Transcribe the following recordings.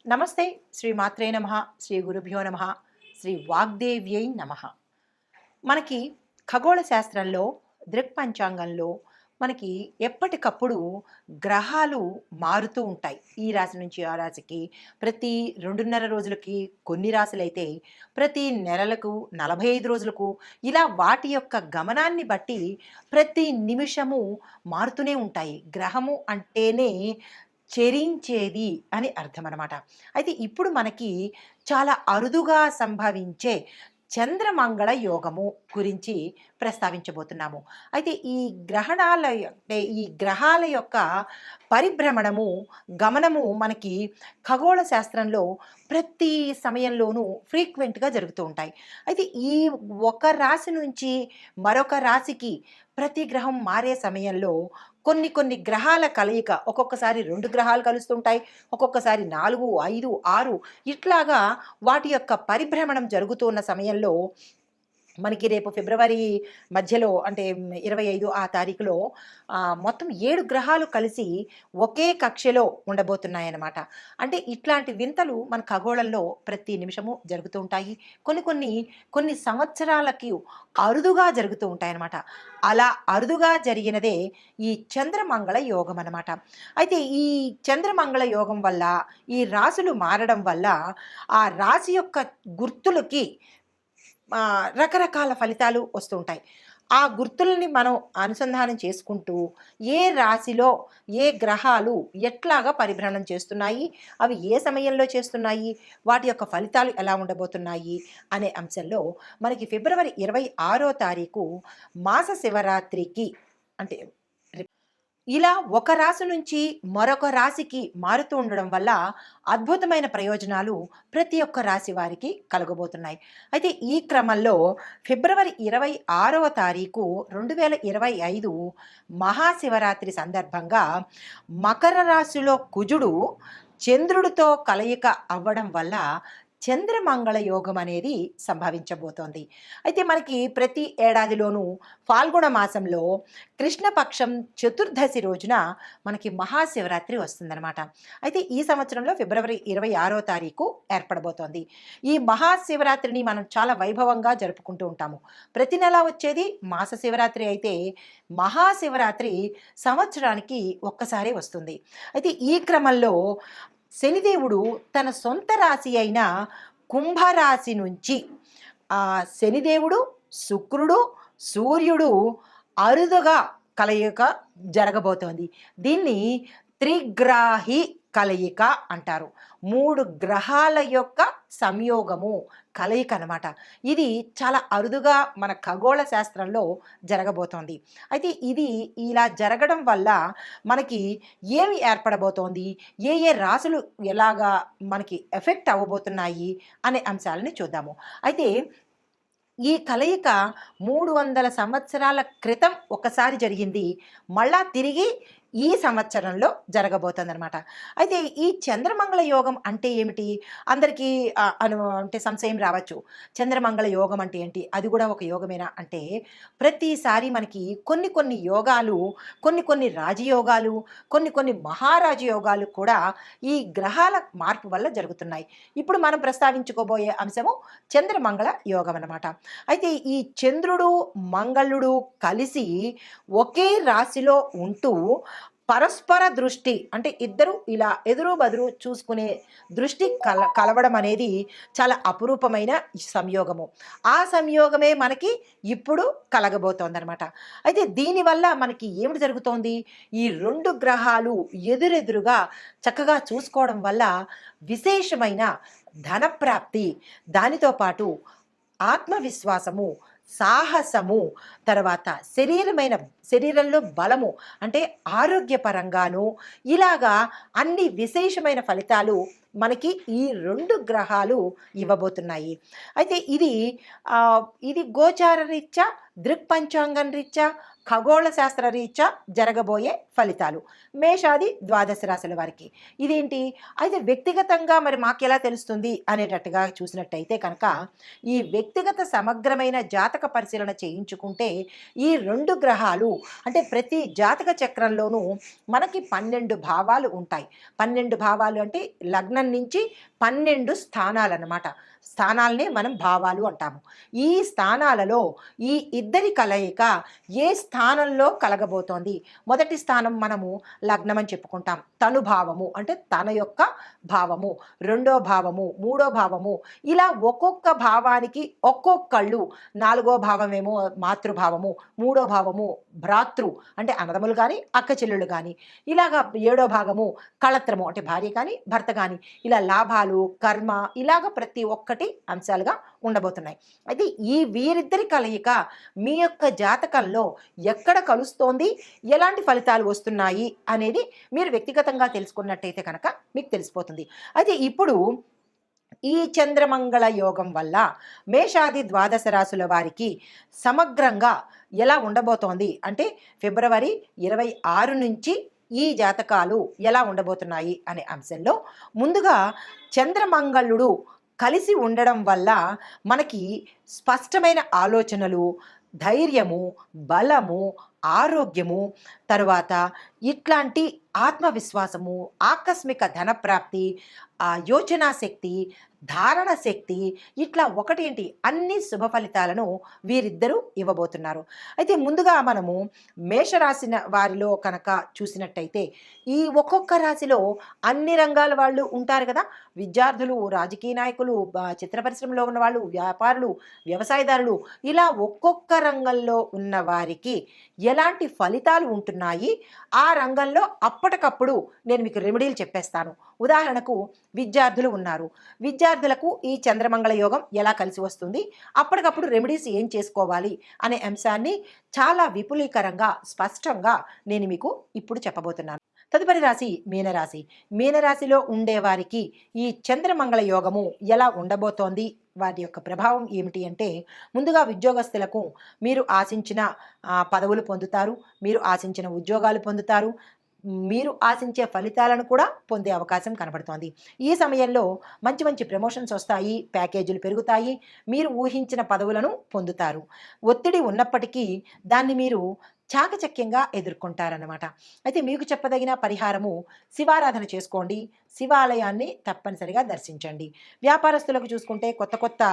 నమస్తే. శ్రీ మాత్రే నమః. శ్రీ గురుభ్యో నమః. శ్రీ వాగ్దేవ్యై నమః. మనకి ఖగోళ శాస్త్రంలో, దృక్పంచాంగంలో మనకి ఎప్పటికప్పుడు గ్రహాలు మారుతూ ఉంటాయి. ఈ రాశి నుంచి ఆ రాశికి, ప్రతి 2.5 రోజులకి కొన్ని రాశులైతే, ప్రతి నెలలకు 45 రోజులకు ఇలా వాటి యొక్క గమనాన్ని బట్టి ప్రతి నిమిషము మారుతూనే ఉంటాయి. గ్రహము అంటేనే చెరించేది అని అర్థమనమాట. అయితే ఇప్పుడు మనకి చాలా అరుదుగా సంభవించే చంద్రమంగళ యోగము గురించి ప్రస్తావించబోతున్నాము. అయితే ఈ గ్రహాల యొక్క పరిభ్రమణము, గమనము మనకి ఖగోళ శాస్త్రంలో ప్రతి సమయంలోనూ ఫ్రీక్వెంట్‌గా జరుగుతూ ఉంటాయి. అయితే ఈ ఒక రాశి నుంచి మరొక రాశికి ప్రతి గ్రహం మారే సమయంలో కొన్ని కొన్ని గ్రహాల కలయిక, ఒక్కొక్కసారి 2 గ్రహాలు కలుస్తుంటాయి. ఒక్కొక్కసారి 4, 5, 6 ఇట్లాగా వాటి యొక్క పరిభ్రమణం జరుగుతున్న సమయంలో మనకి రేపు ఫిబ్రవరి మధ్యలో అంటే 25 ఆ తారీఖులో మొత్తం 7 గ్రహాలు కలిసి ఒకే కక్షలో ఉండబోతున్నాయన్నమాట. అంటే ఇట్లాంటి వింతలు మన ఖగోళంలో ప్రతి నిమిషము జరుగుతూ ఉంటాయి. కొన్ని సంవత్సరాలకి అరుదుగా జరుగుతూ ఉంటాయన్నమాట. అలా అరుదుగా జరిగినదే ఈ చంద్రమంగళ యోగం అన్నమాట. అయితే ఈ చంద్రమంగళ యోగం వల్ల, ఈ రాశులు మారడం వల్ల ఆ రాశి యొక్క గుర్తులకి రకరకాల ఫలితాలు వస్తూ ఉంటాయి. ఆ గుర్తుల్ని మనం అనుసంధానం చేసుకుంటూ ఏ రాశిలో ఏ గ్రహాలు ఎట్లాగా పరిభ్రమణం చేస్తున్నాయి, అవి ఏ సమయంలో చేస్తున్నాయి, వాటి యొక్క ఫలితాలు ఎలా ఉండబోతున్నాయి అనే అంశంలో మనకి ఫిబ్రవరి 26వ తారీఖు మాస శివరాత్రికి అంటే ఇలా ఒక రాశి నుంచి మరొక రాశికి మారుతూ ఉండడం వల్ల అద్భుతమైన ప్రయోజనాలు ప్రతి ఒక్క రాశి వారికి కలగబోతున్నాయి. అయితే ఈ క్రమంలో ఫిబ్రవరి 26వ తారీఖు 2025 మహాశివరాత్రి సందర్భంగా మకర రాశిలో కుజుడు చంద్రుడితో కలయిక అవ్వడం వల్ల చంద్రమంగళ యోగం అనేది సంభవించబోతోంది. అయితే మనకి ప్రతి ఏడాదిలోనూ ఫాల్గుణ మాసంలో కృష్ణపక్షం చతుర్దశి రోజున మనకి మహాశివరాత్రి వస్తుందన్నమాట. అయితే ఈ సంవత్సరంలో ఫిబ్రవరి 26వ తారీఖు ఏర్పడబోతోంది. ఈ మహాశివరాత్రిని మనం చాలా వైభవంగా జరుపుకుంటూ ఉంటాము. ప్రతి నెల వచ్చేది మాస శివరాత్రి అయితే, మహాశివరాత్రి సంవత్సరానికి ఒక్కసారి వస్తుంది. అయితే ఈ క్రమంలో శనిదేవుడు తన సొంత రాశి అయిన కుంభరాశి నుంచి శనిదేవుడు, శుక్రుడు, సూర్యుడు అరుదుగా కలయిక జరగబోతోంది. దీన్ని త్రిగ్రాహి కలయిక అంటారు. 3 గ్రహాల యొక్క సంయోగము, కలయిక అనమాట. ఇది చాలా అరుదుగా మన ఖగోళ శాస్త్రంలో జరగబోతోంది. అయితే ఇది ఇలా జరగడం వల్ల మనకి ఏమి ఏర్పడబోతోంది, ఏ ఏ రాశులు ఎలాగా మనకి ఎఫెక్ట్ అవ్వబోతున్నాయి అనే అంశాలని చూద్దాము. అయితే ఈ కలయిక 300 సంవత్సరాల క్రితం ఒకసారి జరిగింది. మళ్ళా తిరిగి ఈ సంవత్సరంలో జరగబోతుందన్నమాట. అయితే ఈ చంద్రమంగళ యోగం అంటే ఏమిటి? అందరికీ అంటే సంశయం రావచ్చు. చంద్రమంగళ యోగం అంటే ఏంటి? అది కూడా ఒక యోగమేనా అంటే, ప్రతిసారి మనకి కొన్ని యోగాలు, కొన్ని రాజయోగాలు, కొన్ని మహారాజయోగాలు కూడా ఈ గ్రహాల మార్పు వల్ల జరుగుతున్నాయి. ఇప్పుడు మనం ప్రస్తావించుకోబోయే అంశము చంద్రమంగళ యోగం అన్నమాట. అయితే ఈ చంద్రుడు, మంగళుడు కలిసి ఒకే రాశిలో ఉంటూ పరస్పర దృష్టి అంటే ఇద్దరు ఇలా ఎదురు బదురు చూసుకునే దృష్టి కలవడం అనేది చాలా అపురూపమైన సంయోగము. ఆ సంయోగమే మనకి ఇప్పుడు కలగబోతోందనమాట. అయితే దీనివల్ల మనకి ఏమిటి జరుగుతోంది? ఈ 2 గ్రహాలు ఎదురెదురుగా చక్కగా చూసుకోవడం వల్ల విశేషమైన ధనప్రాప్తి, దానితో పాటు ఆత్మవిశ్వాసము, సాహసము, తర్వాత శరీరంలో బలము అంటే ఆరోగ్యపరంగాను ఇలాగా అన్ని విశేషమైన ఫలితాలు మనకి ఈ 2 గ్రహాలు ఇవ్వబోతున్నాయి. అయితే ఇది గోచార రీత్యా, దృక్పంచాంగం రీత్యా ఖగోళ శాస్త్ర రీత్యా జరగబోయే ఫలితాలు మేషాది ద్వాదశ రాశుల వారికి. ఇదేంటి అయితే వ్యక్తిగతంగా మరి మాకెలా తెలుస్తుంది అనేటట్టుగా చూసినట్టయితే కనుక ఈ వ్యక్తిగత సమగ్రమైన జాతక పరిశీలన చేయించుకుంటే ఈ 2 గ్రహాలు అంటే ప్రతి జాతక చక్రంలోనూ మనకి 12 భావాలు ఉంటాయి. 12 భావాలు అంటే లగ్నం నుంచి 12 స్థానాలు అన్నమాట. స్థానాలనే మనం భావాలు అంటాము. ఈ స్థానాలలో ఈ ఇద్దరి కలయిక ఏ స్థానంలో కలగబోతోంది. మొదటి స్థానం మనము లగ్నం అని చెప్పుకుంటాం. తను భావము అంటే తన యొక్క భావము, రెండో భావము, మూడో భావము, ఇలా ఒక్కొక్క భావానికి ఒక్కొక్కళ్ళు. 4వ భావమేమో మాతృభావము, మూడో భావము భ్రాతృ అంటే అన్నదమ్ములు కానీ అక్క చెల్లెళ్ళు కానీ, ఇలాగా 7వ భాగము కళత్రము అంటే భార్య కానీ భర్త కానీ, ఇలా లాభాలు కర్మ ఇలాగ ప్రతి ఒక్కటి అంశాలుగా ఉండబోతున్నాయి. అయితే ఈ వీరిద్దరి కలయిక మీ యొక్క జాతకంలో ఎక్కడ కలుస్తోంది, ఎలాంటి ఫలితాలు వస్తున్నాయి అనేది మీరు వ్యక్తిగతంగా తెలుసుకున్నట్టయితే కనుక మీకు తెలిసిపోతుంది. అయితే ఇప్పుడు ఈ చంద్రమంగళ యోగం వల్ల మేషాది ద్వాదశ రాశుల వారికి సమగ్రంగా ఎలా ఉండబోతోంది అంటే ఫిబ్రవరి 26 నుంచి ఈ జాతకాలు ఎలా ఉండబోతున్నాయి అనే అంశంలో ముందుగా చంద్రమంగళుడు కలిసి ఉండడం వల్ల మనకి స్పష్టమైన ఆలోచనలు, ధైర్యము, బలము, ఆరోగ్యము, తరువాత ఇట్లాంటి ఆత్మవిశ్వాసము, ఆకస్మిక ధనప్రాప్తి, యోచనా శక్తి, ధారణ శక్తి, ఇట్లా ఒకటేంటి అన్ని శుభ ఫలితాలను వీరిద్దరూ ఇవ్వబోతున్నారు. అయితే ముందుగా మనము మేషరాశి వారిలో కనుక చూసినట్టయితే ఈ ఒక్కొక్క రాశిలో అన్ని రంగాల వాళ్ళు ఉంటారు కదా. విద్యార్థులు, రాజకీయ నాయకులు, చిత్ర పరిశ్రమలో ఉన్న వాళ్ళు, వ్యాపారులు, వ్యవసాయదారులు, ఇలా ఒక్కొక్క రంగంలో ఉన్న వారికి ఎలాంటి ఫలితాలు ఉంటున్నాయి, ఆ రంగంలో అప్పటికప్పుడు నేను మీకు రెమెడీలు చెప్పేస్తాను. ఉదాహరణకు విద్యార్థులు ఉన్నారు. విద్యార్థులకు ఈ చంద్రమంగళ యోగం ఎలా కలిసి వస్తుంది, అప్పటికప్పుడు రెమెడీస్ ఏం చేసుకోవాలి అనే అంశాన్ని చాలా విపులీకరంగా స్పష్టంగా నేను మీకు ఇప్పుడు చెప్పబోతున్నాను. తదుపరి రాశి మీనరాశి. మీనరాశిలో ఉండేవారికి ఈ చంద్రమంగళ యోగము ఎలా ఉండబోతోంది, వాటి యొక్క ప్రభావం ఏమిటి అంటే ముందుగా ఉద్యోగస్తులకు మీరు ఆశించిన పదవులు పొందుతారు, మీరు ఆశించిన ఉద్యోగాలు పొందుతారు, మీరు ఆశించే ఫలితాలను కూడా పొందే అవకాశం కనబడుతోంది. ఈ సమయంలో మంచి మంచి ప్రమోషన్స్ వస్తాయి, ప్యాకేజీలు పెరుగుతాయి, మీరు ఊహించిన పదవులను పొందుతారు. ఒత్తిడి ఉన్నప్పటికీ దాన్ని మీరు చాకచక్యంగా ఎదుర్కొంటారన్నమాట. అయితే మీకు చెప్పదగిన పరిహారము శివారాధన చేసుకోండి, శివాలయాన్ని తప్పనిసరిగా దర్శించండి. వ్యాపారస్తులకు చూసుకుంటే కొత్త కొత్త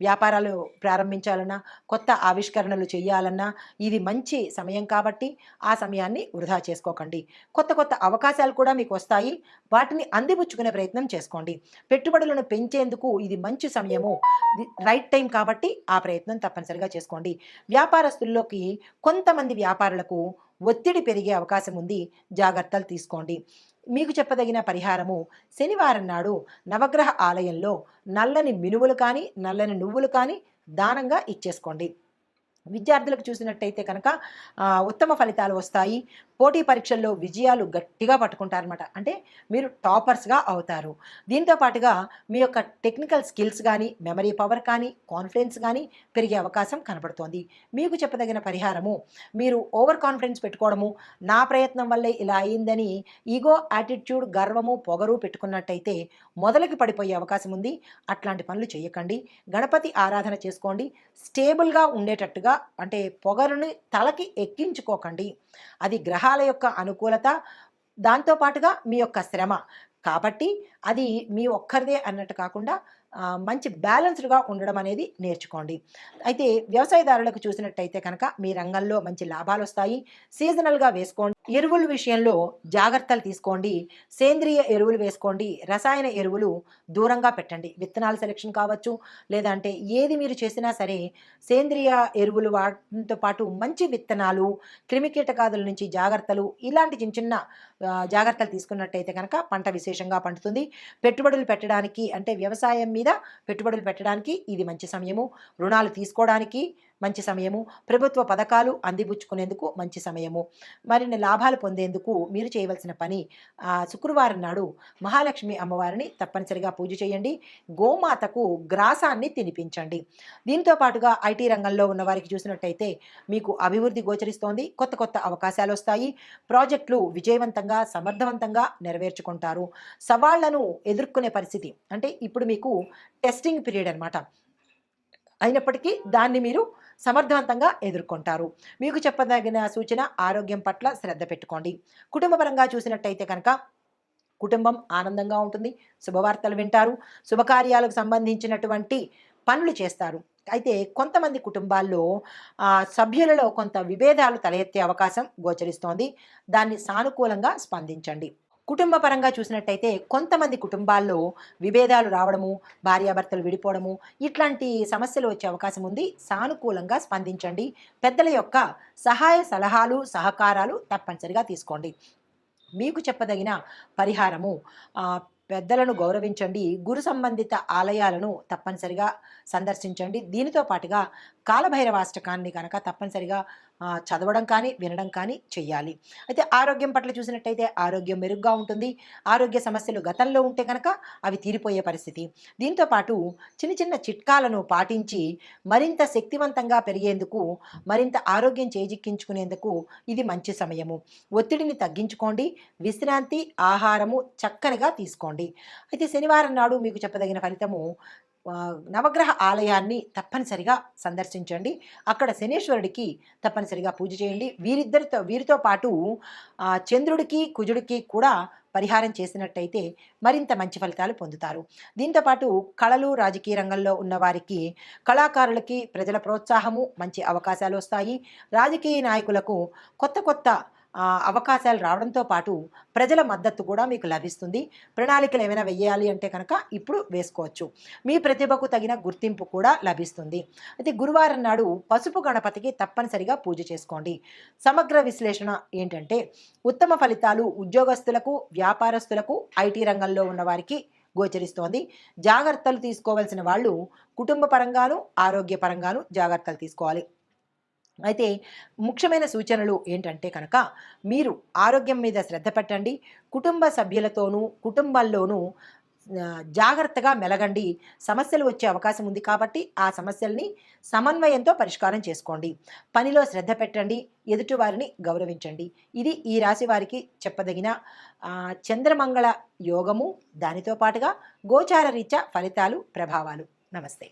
వ్యాపారాలు ప్రారంభించాలన్నా, కొత్త ఆవిష్కరణలు చేయాలన్నా ఇది మంచి సమయం కాబట్టి ఆ సమయాన్ని వృధా చేసుకోకండి. కొత్త కొత్త అవకాశాలు కూడా మీకు వస్తాయి, వాటిని అందిపుచ్చుకునే ప్రయత్నం చేసుకోండి. పెట్టుబడులను పెంచేందుకు ఇది మంచి సమయము, రైట్ టైం కాబట్టి ఆ ప్రయత్నం తప్పనిసరిగా చేసుకోండి. వ్యాపారస్తుల్లోకి కొంతమంది వ్యాపారులకు ఒత్తిడి పెరిగే అవకాశం ఉంది, జాగ్రత్తలు తీసుకోండి. మీకు చెప్పదగిన పరిహారము శనివారం నాడు నవగ్రహ ఆలయంలో నల్లని మినువులు కానీ నల్లని నువ్వులు కానీ దానంగా ఇచ్చేసుకోండి. విద్యార్థులకు చూసినట్టయితే కనుక ఉత్తమ ఫలితాలు వస్తాయి. పోటీ పరీక్షల్లో విజయాలు గట్టిగా పట్టుకుంటారనమాట. అంటే మీరు టాపర్స్గా అవుతారు. దీంతో పాటుగా మీ యొక్క టెక్నికల్ స్కిల్స్ కానీ, మెమరీ పవర్ కానీ, కాన్ఫిడెన్స్ కానీ పెరిగే అవకాశం కనబడుతోంది. మీకు చెప్పదగిన పరిహారము మీరు ఓవర్ కాన్ఫిడెన్స్ పెట్టుకోవడము, నా ప్రయత్నం వల్లే ఇలా అయిందని ఈగో, యాటిట్యూడ్, గర్వము, పొగరు పెట్టుకున్నట్టయితే మొదలకి పడిపోయే అవకాశం ఉంది. అట్లాంటి పనులు చేయకండి. గణపతి ఆరాధన చేసుకోండి. స్టేబుల్గా ఉండేటట్టుగా అంటే పొగరుని తలకి ఎక్కించుకోకండి. అది గ్రహాల యొక్క అనుకూలత, దాంతోపాటుగా మీ యొక్క శ్రమ కాబట్టి అది మీ ఒక్కరిదే అన్నట్టు కాకుండా మంచి బ్యాలెన్స్డ్గా ఉండడం అనేది నేర్చుకోండి. అయితే వ్యవసాయదారులకు చూసినట్టయితే కనుక మీ రంగంలో మంచి లాభాలు వస్తాయి. సీజనల్గా వేసుకోండి. ఎరువుల విషయంలో జాగ్రత్తలు తీసుకోండి. సేంద్రియ ఎరువులు వేసుకోండి. రసాయన ఎరువులు దూరంగా పెట్టండి. విత్తనాల సెలెక్షన్ కావచ్చు, లేదంటే ఏది మీరు చేసినా సరే సేంద్రియ ఎరువులు వాటితో పాటు మంచి విత్తనాలు, క్రిమికీటకాదుల నుంచి జాగ్రత్తలు, ఇలాంటి చిన్న చిన్న జాగ్రత్తలు తీసుకున్నట్టయితే కనుక పంట విశేషంగా పండుతుంది. పెట్టుబడులు పెట్టడానికి అంటే వ్యవసాయం మీద పెట్టుబడులు పెట్టడానికి ఇది మంచి సమయము. రుణాలు తీసుకోవడానికి మంచి సమయము. ప్రభుత్వ పథకాలు అందిపుచ్చుకునేందుకు మంచి సమయము. మరిన్ని లాభాలు పొందేందుకు మీరు చేయవలసిన పని శుక్రవారం నాడు మహాలక్ష్మి అమ్మవారిని తప్పనిసరిగా పూజ చేయండి. గోమాతకు గ్రాసాన్ని తినిపించండి. దీంతో పాటుగా ఐటీ రంగంలో ఉన్న వారికి చూసినట్టయితే మీకు అభివృద్ధి గోచరిస్తోంది. కొత్త కొత్త అవకాశాలు వస్తాయి. ప్రాజెక్టులు విజయవంతంగా సమర్థవంతంగా నెరవేర్చుకుంటారు. సవాళ్లను ఎదుర్కొనే పరిస్థితి అంటే ఇప్పుడు మీకు టెస్టింగ్ పీరియడ్ అనమాట. అయినప్పటికీ దాన్ని మీరు సమర్థవంతంగా ఎదుర్కొంటారు. మీకు చెప్పదగిన సూచన ఆరోగ్యం పట్ల శ్రద్ధ పెట్టుకోండి. కుటుంబపరంగా చూసినట్టయితే కనుక కుటుంబం ఆనందంగా ఉంటుంది. శుభవార్తలు వింటారు. శుభకార్యాలకు సంబంధించినటువంటి పనులు చేస్తారు. అయితే కొంతమంది కుటుంబాల్లో సభ్యులలో కొంత విభేదాలు తలెత్తే అవకాశం గోచరిస్తోంది. దాన్ని సానుకూలంగా స్పందించండి. కుటుంబ పరంగా చూసినట్టయితే కొంతమంది కుటుంబాల్లో విభేదాలు రావడము, భార్యాభర్తలు విడిపోవడము ఇట్లాంటి సమస్యలు వచ్చే అవకాశం ఉంది. సానుకూలంగా స్పందించండి. పెద్దల యొక్క సహాయ సలహాలు సహకారాలు తప్పనిసరిగా తీసుకోండి. మీకు చెప్పదగిన పరిహారము పెద్దలను గౌరవించండి. గురు సంబంధిత ఆలయాలను తప్పనిసరిగా సందర్శించండి. దీనితో పాటుగా కాలభైరవాష్టకాన్ని కనుక తప్పనిసరిగా చదవడం కానీ వినడం కానీ చెయ్యాలి. అయితే ఆరోగ్యం పట్ల చూసినట్టయితే ఆరోగ్యం మెరుగ్గా ఉంటుంది. ఆరోగ్య సమస్యలు గతంలో ఉంటే కనుక అవి తీరిపోయే పరిస్థితి. దీంతో పాటు చిన్న చిన్న చిట్కాలను పాటించి మరింత శక్తివంతంగా పెరిగేందుకు, మరింత ఆరోగ్యం చేజిక్కించుకునేందుకు ఇది మంచి సమయము. ఒత్తిడిని తగ్గించుకోండి. విశ్రాంతి, ఆహారము చక్కనిగా తీసుకోండి. అయితే శనివారం నాడు మీకు చెప్పదగిన ఫలితము నవగ్రహ ఆలయాన్ని తప్పనిసరిగా సందర్శించండి. అక్కడ శనీశ్వరుడికి తప్పనిసరిగా పూజ చేయండి. వీరితో పాటు చంద్రుడికి కుజుడికి కూడా పరిహారం చేసినట్టయితే మరింత మంచి ఫలితాలు పొందుతారు. దీంతోపాటు కళలు రాజకీయ రంగంలో ఉన్న వారికి, కళాకారులకి ప్రజల ప్రోత్సాహము, మంచి అవకాశాలు వస్తాయి. రాజకీయ నాయకులకు కొత్త కొత్త అవకాశాలు రావడంతో పాటు ప్రజల మద్దతు కూడా మీకు లభిస్తుంది. ప్రణాళికలు ఏమైనా వెయ్యాలి అంటే కనుక ఇప్పుడు వేసుకోవచ్చు. మీ ప్రతిభకు తగిన గుర్తింపు కూడా లభిస్తుంది. అయితే గురువారం నాడు పసుపు గణపతికి తప్పనిసరిగా పూజ చేసుకోండి. సమగ్ర విశ్లేషణ ఏంటంటే ఉత్తమ ఫలితాలు ఉద్యోగస్తులకు, వ్యాపారస్తులకు, ఐటీ రంగంలో ఉన్న వారికి గోచరిస్తోంది. జాగ్రత్తలు తీసుకోవాల్సిన వాళ్ళు కుటుంబ పరంగాను ఆరోగ్యపరంగాను జాగ్రత్తలు తీసుకోవాలి. అయితే ముఖ్యమైన సూచనలు ఏంటంటే కనుక మీరు ఆరోగ్యం మీద శ్రద్ధ పెట్టండి. కుటుంబ సభ్యులతోనూ కుటుంబాల్లోనూ జాగ్రత్తగా మెలగండి. సమస్యలు వచ్చే అవకాశం ఉంది కాబట్టి ఆ సమస్యల్ని సమన్వయంతో పరిష్కారం చేసుకోండి. పనిలో శ్రద్ధ పెట్టండి. ఎదుటివారిని గౌరవించండి. ఇది ఈ రాశి వారికి చెప్పదగిన చంద్రమంగళ యోగము, దానితో పాటుగా గోచార రీత్యా ఫలితాలు, ప్రభావాలు. నమస్తే.